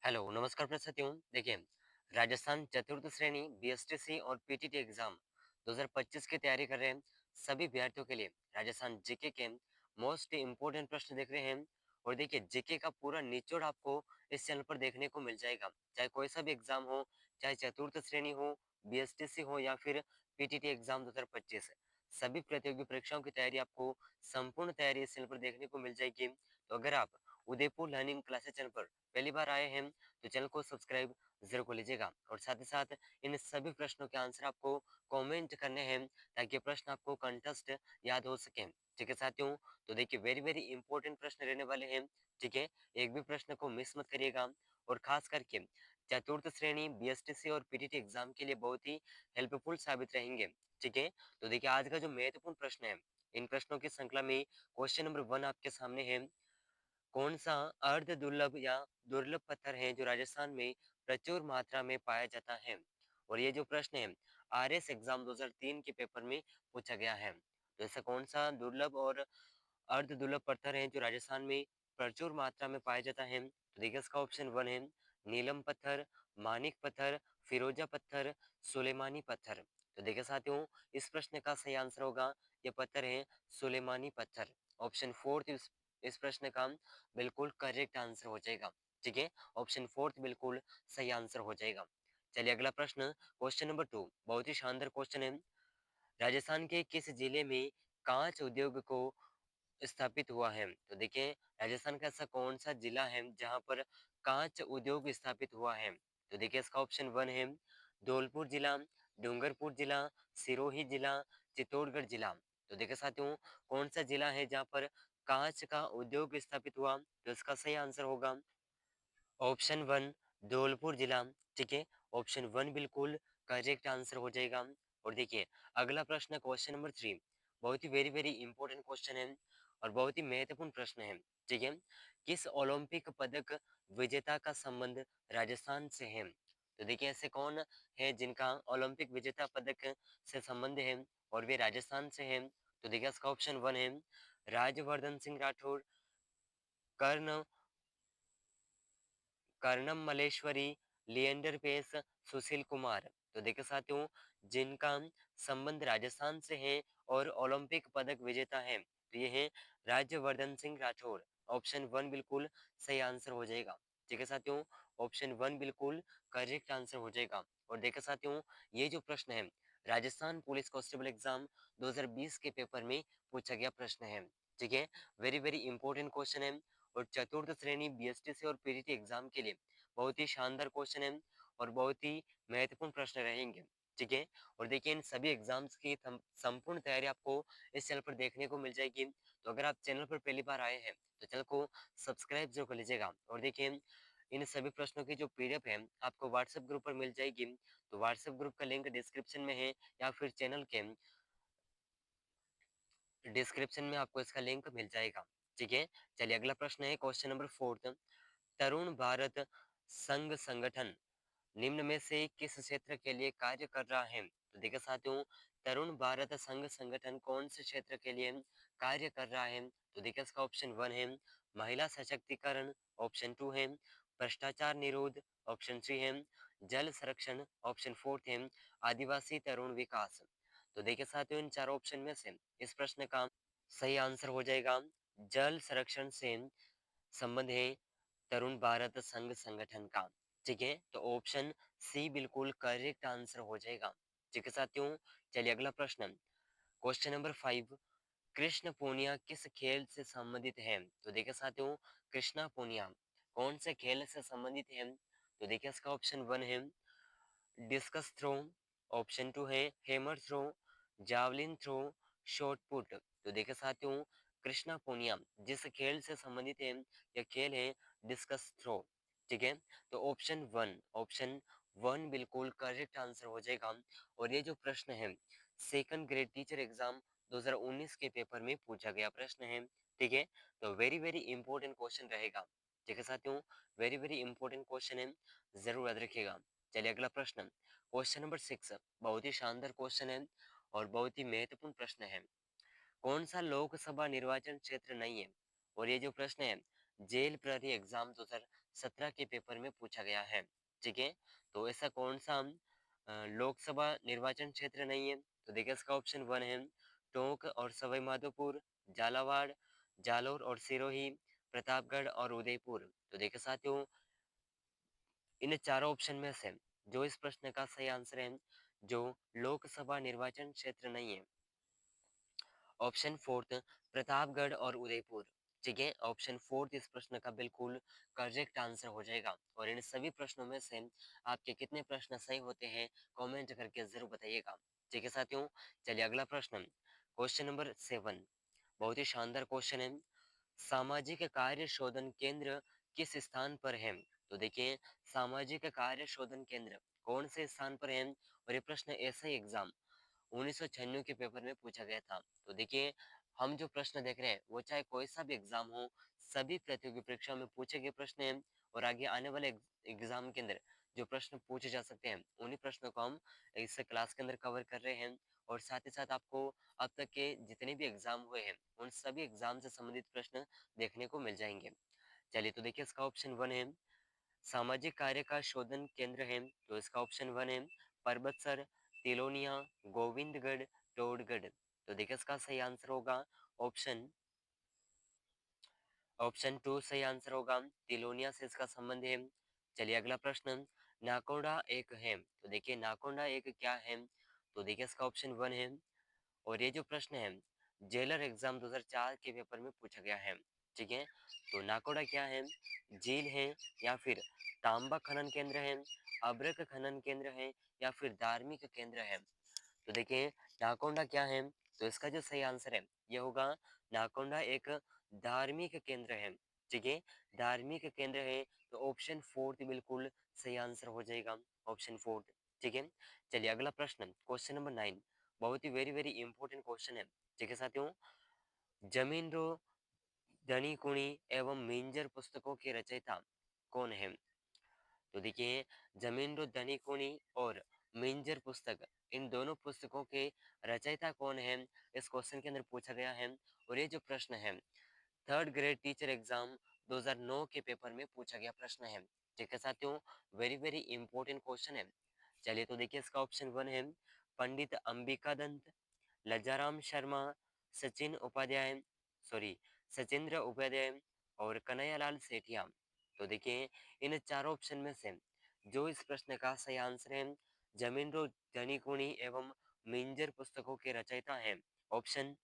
Hello, नमस्कार प्रस्तुतियों। देखिए, राजस्थान चतुर्थ श्रेणी बीएसटीसी और पीटीटी एग्जाम 2025 की तैयारी कर रहे हैं सभी अभ्यर्थियों के लिए राजस्थान जीके के मोस्ट इम्पोर्टेंट प्रश्न देख रहे हैं। और देखिए, जीके का पूरा निचोड़ आपको इस चैनल पर देखने को मिल जाएगा। चाहे कोई सा भी एग्जाम हो, चाहे चतुर्थ श्रेणी हो, बीएसटीसी हो या फिर पीटीटी एग्जाम 2025, सभी प्रतियोगी परीक्षाओं की तैयारी आपको संपूर्ण तैयारी इस चैनल पर देखने को मिल जाएगी। तो अगर आप उदयपुर लर्निंग क्लासेस चैनल पर पहली बार आए हैं तो चैनल को सब्सक्राइब जरूर कर लीजिएगा और साथ ही साथ इन सभी प्रश्नों के आंसर आपको कमेंट करने हैं ताकि प्रश्न आपको कंटेस्ट याद हो सके। ठीक है साथियों, तो देखिए वेरी वेरी इंपॉर्टेंट प्रश्न रहने वाले हैं। ठीक है, एक भी प्रश्न को मिस मत करिएगा और खास करके चतुर्थ श्रेणी बीएसटीसी और पीटीटी एग्जाम के लिए बहुत ही हेल्पफुल साबित रहेंगे। ठीक है, तो देखिए आज का जो महत्वपूर्ण प्रश्न है, इन प्रश्नों की श्रृंखला में क्वेश्चन नंबर 1 आपके सामने है। कौन सा अर्ध दुर्लभ या दुर्लभ पत्थर है जो राजस्थान में प्रचुर मात्रा में पाया जाता है? और ये जो प्रश्न है आरएस एग्जाम 2003 के पेपर में पूछा गया है। तो ऐसा कौन सा दुर्लभ और अर्ध दुर्लभ पत्थर है जो राजस्थान में प्रचुर मात्रा में पाया जाता है? तो देखिए इसका ऑप्शन 1 है नीलम पत्थर, मानिक पत्थर, फिरोजा पत्थर, सुलेमानी पत्थर। तो देखिए साथियों, इस प्रश्न का सही आंसर होगा ये पत्थर है सुलेमानी पत्थर। ऑप्शन 4 इस प्रश्न का बिल्कुल करेक्ट आंसर हो जाएगा। ठीक है, ऑप्शन 4 बिल्कुल सही आंसर हो जाएगा। चलिए अगला प्रश्न, क्वेश्चन नंबर 2 बहुत ही शानदार क्वेश्चन है। राजस्थान के किस जिले में कांच उद्योग को स्थापित हुआ है? तो देखिए राजस्थान का ऐसा कौन सा जिला है जहां पर कांच उद्योग स्थापित हुआ है? तो देखिए इसका ऑप्शन 1 है धौलपुर जिला, डूंगरपुर जिला, सिरोही जिला, चित्तौड़गढ़ जिला। तो देखिए साथियों, कौन सा जिला है जहां पर कांच का उद्योग स्थापित हुआ? तो इसका सही आंसर होगा ऑप्शन 1 धौलपुर जिला। ठीक है, ऑप्शन 1 बिल्कुल करेक्ट आंसर हो जाएगा। और देखिए अगला प्रश्न क्वेश्चन नंबर 3 बहुत ही वेरी वेरी इंपॉर्टेंट क्वेश्चन है और बहुत ही महत्वपूर्ण प्रश्न है। ठीक है, किस ओलंपिक पदक विजेता का संबंध राजस्थान से है? तो देखिए ऐसे कौन है जिनका ओलंपिक विजेता पदक से संबंध है और वे राजस्थान से हैं? तो देखिए इसका ऑप्शन 1 है राजवर्धन सिंह राठौर, कर्ण कर्णम मल्लेश्वरी, लिएंडर पेस, सुशील कुमार। तो देखिए साथियों, जिनका संबंध राजस्थान से है और ओलंपिक पदक विजेता है तो ये है राज्यवर्धन सिंह राठौर। ऑप्शन 1 बिल्कुल सही आंसर हो जाएगा। ठीक है साथियों, ऑप्शन 1 बिल्कुल करेक्ट आंसर हो जाएगा। और देखिए साथियों, ये जो प्रश्न है राजस्थान पुलिस कांस्टेबल एग्जाम 2020 के पेपर में पूछा गया प्रश्न है। ठीक है, वेरी वेरी इंपॉर्टेंट क्वेश्चन है और चतुर्थ श्रेणी बीएसटीसी और पीटीटी एग्जाम के लिए बहुत ही शानदार क्वेश्चन है और बहुत ही महत्वपूर्ण प्रश्न रहेंगे। ठीक है, और देखिए इन सभी एग्जाम्स की संपूर्ण तैयारी आपको इस चैनल पर देखने को मिल जाएगी। तो अगर आप चैनल पर पहली बार आए हैं तो चैनल को सब्सक्राइब जरूर कर लीजिएगा। और देखिए इन सभी प्रश्नों की जो पीडीएफ है आपको व्हाट्सएप ग्रुप पर मिल जाएगी। तो व्हाट्सएप ग्रुप का लिंक डिस्क्रिप्शन में है या फिर चैनल के डिस्क्रिप्शन में आपको इसका लिंक मिल जाएगा। ठीक है, चलिए अगला प्रश्न है क्वेश्चन नंबर 4। तरुण भारत संघ संगठन निम्न में से किस क्षेत्र के लिए कार्य कर रहा है? तो देखिए साथियों, तरुण भारत संघ संगठन कौन से क्षेत्र के लिए कार्य कर रहा है? तो देखिए इसका ऑप्शन 1 है महिला सशक्तिकरण, ऑप्शन 2 है भ्रष्टाचार निरोध, ऑप्शन 3 है जल संरक्षण, ऑप्शन 4 है आदिवासी तरुण विकास। तो देखिए साथियों, इन चारों ऑप्शन में से इस प्रश्न का सही आंसर हो जाएगा जल संरक्षण से संबंध है तरुण भारत संघ संगठन का। ठीक है, तो ऑप्शन सी बिल्कुल करेक्ट आंसर हो जाएगा। ठीक है साथियों, चलिए अगला प्रश्न क्वेश्चन नंबर 5। कृष्ण पूनिया किस खेल से संबंधित है? तो देखिए साथियों, कृष्णा पूनिया कौन से खेल से संबंधित है? तो देखिए इसका ऑप्शन 1 है डिस्कस थ्रो, ऑप्शन 2 है hammer throw, javelin throw, shot put. तो देखिए साथियों, कृष्णा पूनिया जिस खेल से संबंधित है यह खेल है डिस्कस थ्रो। ठीक है, तो ऑप्शन 1 बिल्कुल करेक्ट आंसर हो जाएगा। और ये जो प्रश्न है सेकंड ग्रेड टीचर एग्जाम 2019 के पेपर में पूछा गया प्रश्न है। ठीक है, तो वेरी वेरी इंपॉर्टेंट क्वेश्चन रहेगा। ठीक है साथियों, वेरी वेरी इंपॉर्टेंट क्वेश्चन है, जरूर याद रखिएगा। चलिए अगला प्रश्न क्वेश्चन नंबर 6 बहुत ही शानदार क्वेश्चन है और बहुत ही महत्वपूर्ण प्रश्न है। कौन सा लोकसभा निर्वाचन क्षेत्र नहीं है? और ये जो प्रश्न है जेल प्रहरी एग्जाम 2017 के पेपर में पूछा गया है। ठीक है, तो ऐसा कौन सा लोकसभा निर्वाचन क्षेत्र नहीं है? तो देखिए इसका ऑप्शन वन है टोंक और सवाई माधोपुर, झालावाड़, जालौर और सिरोही, प्रतापगढ़ और उदयपुर। तो देखिए साथियों, इन चारों ऑप्शन में से जो इस प्रश्न का सही आंसर है, जो लोकसभा निर्वाचन क्षेत्र नहीं है, ऑप्शन फोर्थ प्रतापगढ़ और उदयपुर। ठीक है, ऑप्शन फोर्थ इस प्रश्न का बिल्कुल करेक्ट आंसर हो जाएगा। और इन सभी प्रश्नों में से आपके कितने प्रश्न सही होते हैं कमेंट करके जरूर बताइएगा। ठीक है साथियों, चलिए अगला प्रश्न, क्वेश्चन नंबर 7, बहुत ही शानदार क्वेश्चन है। सामाजिक कार्य शोधन केंद्र किस स्थान पर है? तो देखिए, सामाजिक कार्य शोधन केंद्र कौन से स्थान पर है? और ये प्रश्न ऐसा ही एग्जाम 1996 के पेपर में पूछा गया था। तो देखिए, हम जो प्रश्न देख रहे हैं वो चाहे कोई सा भी एग्जाम हो, सभी प्रतियोगी परीक्षाओं में पूछे गए प्रश्न हैं। और आगे आने वाले एग्जाम के अंदर जो प्रश्न पूछे जा सकते हैं उन्हीं प्रश्नों को हम इस क्लास के अंदर कवर कर रहे हैं। और साथ ही साथ आपको अब तक के जितने भी एग्जाम हुए हैं उन सभी एग्जाम से संबंधित प्रश्न देखने को मिल जाएंगे। चलिए, तो देखिए इसका ऑप्शन वन है सामाजिक कार्य का शोधन केंद्र है। तो इसका ऑप्शन वन है परबतसर, तिलोनिया, गोविंदगढ़, टोडगढ़। तो देखिए इसका सही आंसर होगा ऑप्शन ऑप्शन टू सही आंसर होगा, तिलोनिया से इसका संबंध है। चलिए अगला प्रश्न, नाकोडा एक है। तो देखिए नाकोडा एक क्या है? तो देखिए इसका ऑप्शन वन है। और ये जो प्रश्न है जेलर एग्जाम 2004 के पेपर में पूछा गया है। ठीक है, तो नाकोडा क्या है? झील है, या फिर तांबा खनन केंद्र है, अभ्रक खनन केंद्र है, या फिर धार्मिक केंद्र है? तो देखिए नाकोंडा क्या है? तो इसका जो सही आंसर है ये होगा नाकोंडा एक धार्मिक केंद्र है। ठीक है, धार्मिक केंद्र है। तो ऑप्शन फोर्थ बिल्कुल सही आंसर हो जाएगा, ऑप्शन फोर्थ। ठीक है, चलिए अगला प्रश्न, क्वेश्चन नंबर 9, बहुत ही वेरी वेरी इंपॉर्टेंट क्वेश्चन है। ठीक है साथियों, जमीन रो धनी कुणी एवं मिंजर पुस्तकों के रचयिता कौन है? तो देखिए, जमीन रो धनी कुणी और मिंजर पुस्तक, इन दोनों पुस्तकों के रचयिता कौन है, इस क्वेश्चन के अंदर पूछा गया है। और ये जो प्रश्न है थर्ड ग्रेड टीचर एग्जाम 2009 के पेपर में पूछा गया प्रश्न है। ठीक है साथियों, वेरी वेरी इंपॉर्टेंट क्वेश्चन है। चलिए, तो देखिए इसका ऑप्शन वन है पंडित अंबिका दत्त, लज्जाराम शर्मा, सचिन उपाध्याय, सॉरी सचिंद्र उपाध्याय और कन्हैयालाल सेठिया। तो देखिए, इन चारों ऑप्शन में से जो इस प्रश्न का सही आंसर है, जमीन रो धनी कुणी एवं मिंजर पुस्तकों के रचयिता हैं, ऑप्शन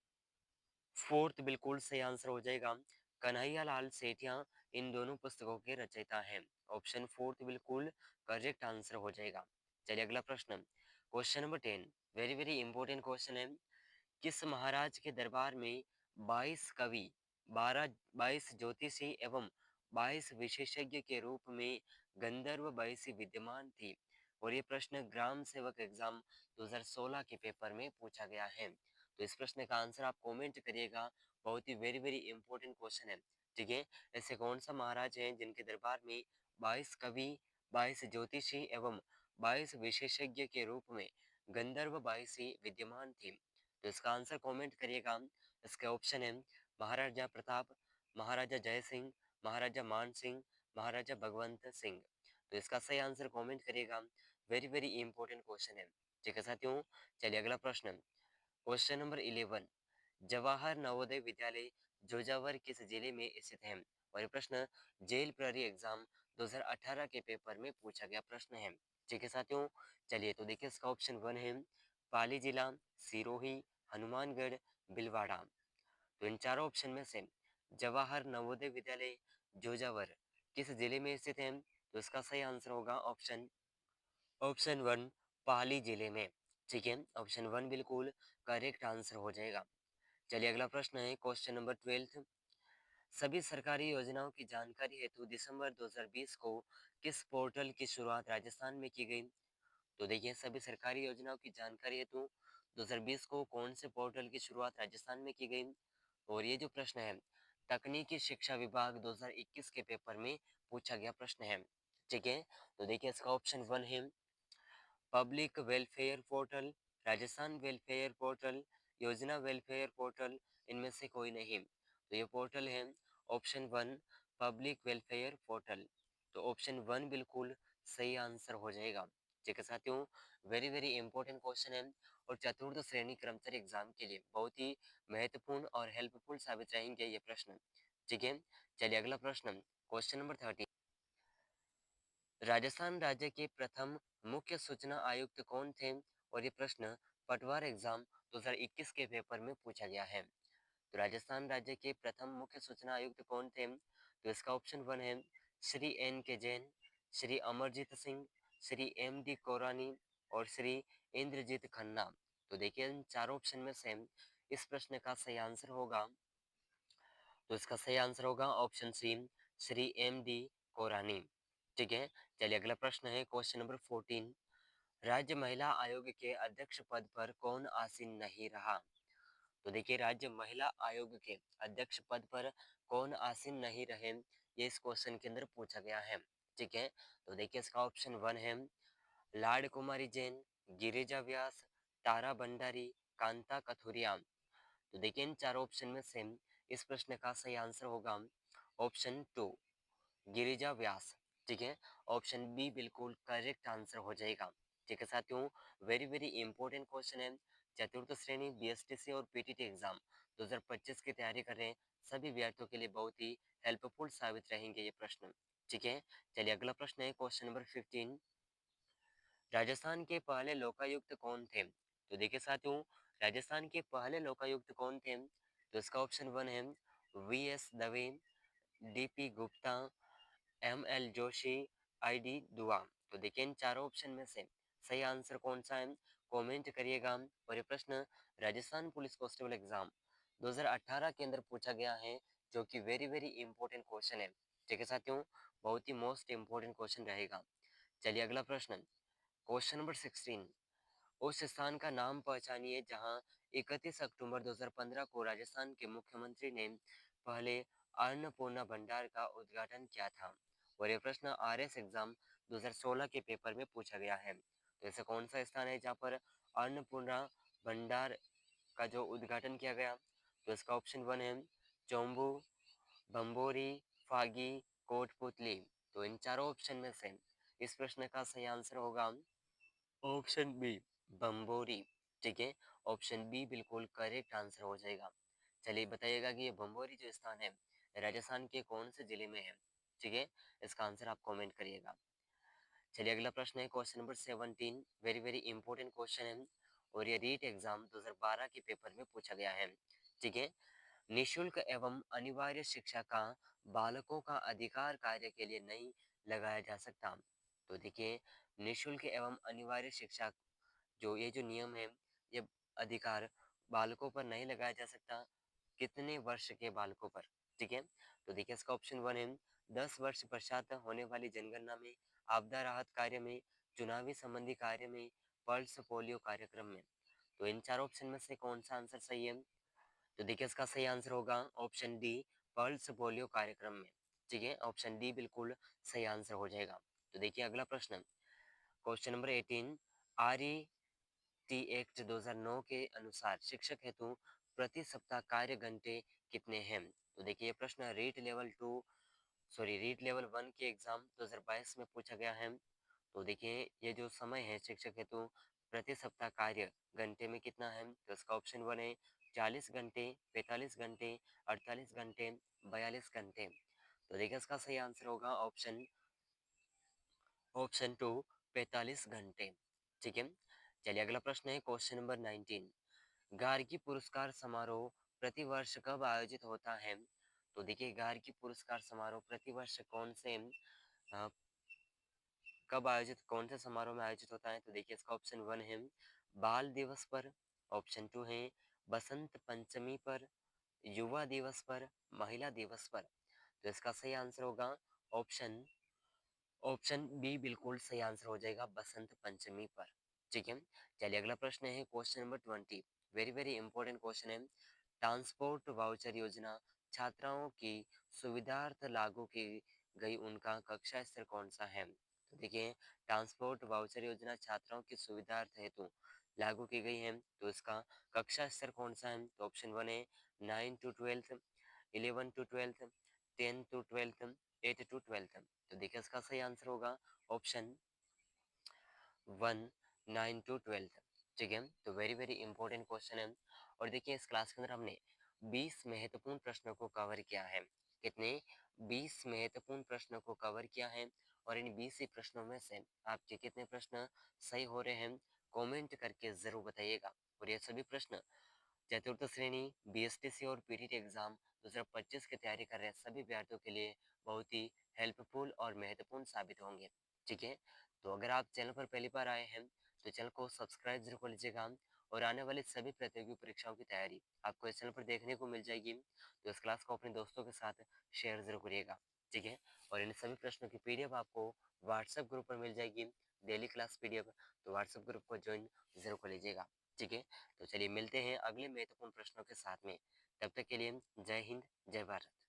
फोर्थ बिल्कुल सही आंसर हो जाएगा, कन्हैया लाल सेठिया इन दोनों पुस्तकों के रचयिता हैं। ऑप्शन फोर्थ बिल्कुल करेक्ट आंसर हो जाएगा। चलिए अगला प्रश्न, question number 10, very very important question है। किस महाराज के दरबार में 22 कवि, 12 22 ज्योतिषी एवं 22 विशेषज्ञ के रूप में गंधर्व 22 विद्यमान थी? और ये प्रश्न ग्राम सेवक एग्जाम 2016 के पेपर में पूछा गया है। तो इस प्रश्न का आंसर आप कमेंट करिएगा, बहुत ही वेरी वेरी इंपॉर्टेंट क्वेश्चन है। ठीक है, ऐसे कौन सा महाराज है जिनके दरबार में 22 कवि, 22 ज्योतिषी एवं 22 विशेषज्ञ के रूप में गंधर्व 22 विद्यमान थी? तो इसका आंसर कमेंट करिएगा। इसके ऑप्शन है महाराजा प्रताप, महाराजा जय सिंह, महाराजा मान सिंह, महाराजा भगवंत सिंह। तो इसका सही आंसर कमेंट करिएगा, वेरी वेरी इंपॉर्टेंट क्वेश्चन है। ठीक है साथियों, चलिए अगला प्रश्न, क्वेश्चन नंबर 11, जवाहर नवोदय विद्यालय जोजावर किस जिले में स्थित है? और ये प्रश्न जेल प्रहरी एग्जाम 2018 के पेपर में पूछा गया प्रश्न है। ठीक है साथियों, चलिए तो देखिए इसका ऑप्शन वन है पाली जिला, सिरोही, हनुमानगढ़, भीलवाड़ा। तो इन चारों ऑप्शन में से जवाहर नवोदय विद्यालय जोजावर किस जिले में स्थित है? तो इसका सही आंसर होगा ऑप्शन ऑप्शन वन पाली जिले में। ठीक है, ऑप्शन वन बिल्कुल करेक्ट आंसर हो जाएगा। चलिए अगला प्रश्न है क्वेश्चन नंबर 12, सभी सरकारी योजनाओं की जानकारी हेतु दिसंबर 2020 को किस पोर्टल की शुरुआत राजस्थान में की गई? तो देखिए, सभी सरकारी योजनाओं की जानकारी हेतु 2020 को कौन से पोर्टल की शुरुआत राजस्थान में की गई? और ये जो प्रश्न है तकनीकी शिक्षा विभाग 2021 के पेपर में पूछा गया प्रश्न है। ठीक है, तो देखिए इसका ऑप्शन वन है public welfare portal, Rajasthan welfare portal, योजना वेलफेयर पोर्टल, इनमें से कोई नहीं। तो ये पोर्टल है option one public welfare portal. तो ऑप्शन वन बिल्कुल सही आंसर हो जाएगा। ठीक है साथियों, वेरी वेरी इंपॉर्टेंट क्वेश्चन है और चतुर्थ श्रेणी कर्मचारी एग्जाम के लिए बहुत ही महत्वपूर्ण और हेल्पफुल साबित रहेंगे ये प्रश्न। ठीक है, चलिए अगला प्रश्न, क्वेश्चन नंबर 30। राजस्थान राज्य के प्रथम मुख्य सूचना आयुक्त कौन थे? और ये प्रश्न पटवार एग्जाम 2021 के पेपर में पूछा गया है। तो राजस्थान राज्य के प्रथम मुख्य सूचना आयुक्त कौन थे? तो इसका ऑप्शन वन है श्री एन के जैन, श्री अमरजीत सिंह, श्री एम डी कोरानी और श्री इंद्रजीत खन्ना। तो देखिए इन चारों ऑप्शन में से इस प्रश्न का सही आंसर होगा, तो इसका सही आंसर होगा option C Shri M D Korani. ठीक है, चलिए अगला प्रश्न है क्वेश्चन नंबर 14। राज्य महिला आयोग के अध्यक्ष पद पर कौन आसीन नहीं रहा? तो देखिए राज्य महिला आयोग के अध्यक्ष पद पर कौन आसीन नहीं रहे, ये इस क्वेश्चन के अंदर पूछा गया है। ठीक है, तो देखिए इसका ऑप्शन वन है लाड कुमारी जैन, गिरिजा व्यास, तारा भंडारी, कांता कथुरिया। तो देखिए इन चारों ऑप्शन में से इस प्रश्न का सही आंसर होगा ऑप्शन टू गिरिजा व्यास। ठीक है, ऑप्शन बी बिल्कुल करेक्ट आंसर हो जाएगा। ठीक है साथियों, वेरी वेरी इंपॉर्टेंट क्वेश्चन है। चतुर्थ श्रेणी बीएसटीसी और पीटीटी एग्जाम 2025 की तैयारी कर रहे हैं सभी विद्यार्थियों के लिए बहुत ही हेल्पफुल साबित रहेंगे ये प्रश्न। ठीक है, चलिए अगला प्रश्न है क्वेश्चन नंबर 15। राजस्थान के पहले लोकायुक्त कौन थे? तो देखिए साथियों, राजस्थान के पहले लोकायुक्त कौन थे? तो इसका ऑप्शन वन है V S Dave, DP Gupta, M L Joshi, I D Dua. तो देखिए इन चारों ऑप्शन में से सही आंसर कौन सा है, कमेंट करिएगा। और ये प्रश्न राजस्थान पुलिस कांस्टेबल एग्जाम 2018 के अंदर पूछा गया है, जो कि वेरी वेरी इंपॉर्टेंट क्वेश्चन है। ठीक है साथियों, बहुत ही मोस्ट इंपॉर्टेंट क्वेश्चन रहेगा। चलिए अगला प्रश्न, क्वेश्चन नंबर 16। उस स्थान का नाम पहचानिए जहां 31 अक्टूबर 2015 को राजस्थान के मुख्यमंत्री ने पहले अन्नपूर्णा भंडार का उद्घाटन किया था। और ये प्रश्न आरएस एग्जाम 2016 के पेपर में पूछा गया है। तो ऐसा कौन सा स्थान है जहाँ पर अन्नपूर्णा भंडार का जो उद्घाटन किया गया? तो इसका ऑप्शन वन है चोम्बू, भंबोरी, फागी, कोटपुतली। तो इन चारों ऑप्शन में से इस प्रश्न का सही आंसर होगा ऑप्शन बी बम्बोरी। ठीक है, ऑप्शन बी बिल्कुल करेक्ट आंसर हो जाएगा। चलिए बताइएगा कि ये बम्बोरी जो स्थान है राजस्थान के कौन से जिले में है? ठीक है, इसका आंसर आप कमेंट करिएगा। चलिए अगला प्रश्न है question number 17। Very very important question है और ये रीट एग्जाम 2012 के पेपर में पूछा गया है। ठीक है, निशुल्क एवं अनिवार्य शिक्षा का बालकों का अधिकार कार्य के लिए नहीं लगाया जा सकता। तो देखिए निशुल्क एवं अनिवार्य शिक्षा जो ये जो नियम है, ये अधिकार बालकों पर नहीं लगाया जा सकता। कितने वर्ष के बालकों पर? ठीक है, तो देखिए इसका ऑप्शन वन है 10 वर्ष पश्चात होने वाली जनगणना में, आपदा राहत कार्य में, चुनावी संबंधी कार्य में, पल्स पोलियो कार्यक्रम में। तो इन चार ऑप्शन में से कौन सा आंसर सही है? तो देखिए इसका सही आंसर होगा ऑप्शन डी पल्स पोलियो कार्यक्रम में। ठीक है, ऑप्शन डी बिल्कुल सही आंसर हो जाएगा। तो देखिए अगला प्रश्न, question number 18। R T act 2009 के अनुसार शिक्षक हेतु प्रति सप्ताह कार्य घंटे कितने हैं? तो देखिए ये प्रश्न रीट लेवल वन के एग्जाम 2022 में पूछा गया है। तो देखिए ये जो समय है शिक्षक हेतु प्रति सप्ताह कार्य घंटे में कितना है? तो इसका ऑप्शन वन है 40 घंटे, 45 घंटे, 48 घंटे, 42 घंटे। तो देखिए इसका सही आंसर होगा ऑप्शन टू 45 घंटे। ठीक है, चलिए अगला प्रश्न है क्वेश्चन नंबर 19। गार्गी पुरस्कार समारोह प्रतिवर्ष कब आयोजित होता है? तो देखिए गार्गी पुरस्कार समारोह प्रतिवर्ष अ, कौन से समारोह में आयोजित होता है? तो देखिए इसका ऑप्शन वन है बाल दिवस पर, ऑप्शन टू है बसंत पंचमी पर, युवा दिवस पर, महिला दिवस पर। तो इसका सही आंसर होगा ऑप्शन ऑप्शन बी बिल्कुल सही आंसर हो जाएगा बसंत पंचमी पर। ठीक है, चलिए अगला प्रश्न है question number 20। Very very important question है। ट्रांसपोर्ट वाउचर योजना छात्राओं की सुविधार्थ लागू की गई, उनका कक्षा स्तर कौन सा है? तो देखिए ट्रांसपोर्ट वाउचर योजना छात्राओं की सुविधार्थ हेतु लागू की गई है, तो इसका कक्षा स्तर कौन सा है? तो ऑप्शन वन है 9 to 12, 11 to 12, 10 to 12th, 8 to 12th। तो देखिए इसका सही आंसर होगा ऑप्शन 1, 9 टू 12th। ठीक है, तो वेरी वेरी इंपॉर्टेंट क्वेश्चन है। और देखिए इस क्लास के अंदर हमने 20 महत्वपूर्ण प्रश्नों को कवर किया है। कितने? 20 महत्वपूर्ण प्रश्नों को कवर किया है। और इन 20 ही प्रश्नों में से आपके कितने प्रश्न सही हो रहे हैं, कमेंट करके जरूर बताइएगा। और ये सभी प्रश्न चतुर्थ श्रेणी, बीएसटीसी और पीटीटी एग्जाम 2025 की तैयारी कर रहे सभी विद्यार्थियों के लिए बहुत ही हेल्पफुल और महत्वपूर्ण साबित होंगे। ठीक है, तो अगर आप चैनल पर पहली बार आए हैं तो चैनल को सब्सक्राइब जरूर कर लीजिएगा। और आने वाली सभी प्रतियोगी परीक्षाओं की तैयारी आपको इस चैनल पर देखने को मिल जाएगी। तो इस क्लास को अपने दोस्तों के साथ शेयर जरूर करिएगा। ठीक है, और इन सभी प्रश्नों की पीडीएफ आपको व्हाट्सएप ग्रुप पर मिल जाएगी, डेली क्लास पीडीएफ। तो व्हाट्सएप ग्रुप को ज्वाइन जरूर कर लीजिएगा। ठीक है, तो चलिए मिलते हैं अगले महत्वपूर्ण प्रश्नों के साथ में। तब तक के लिए जय हिंद, जय भारत।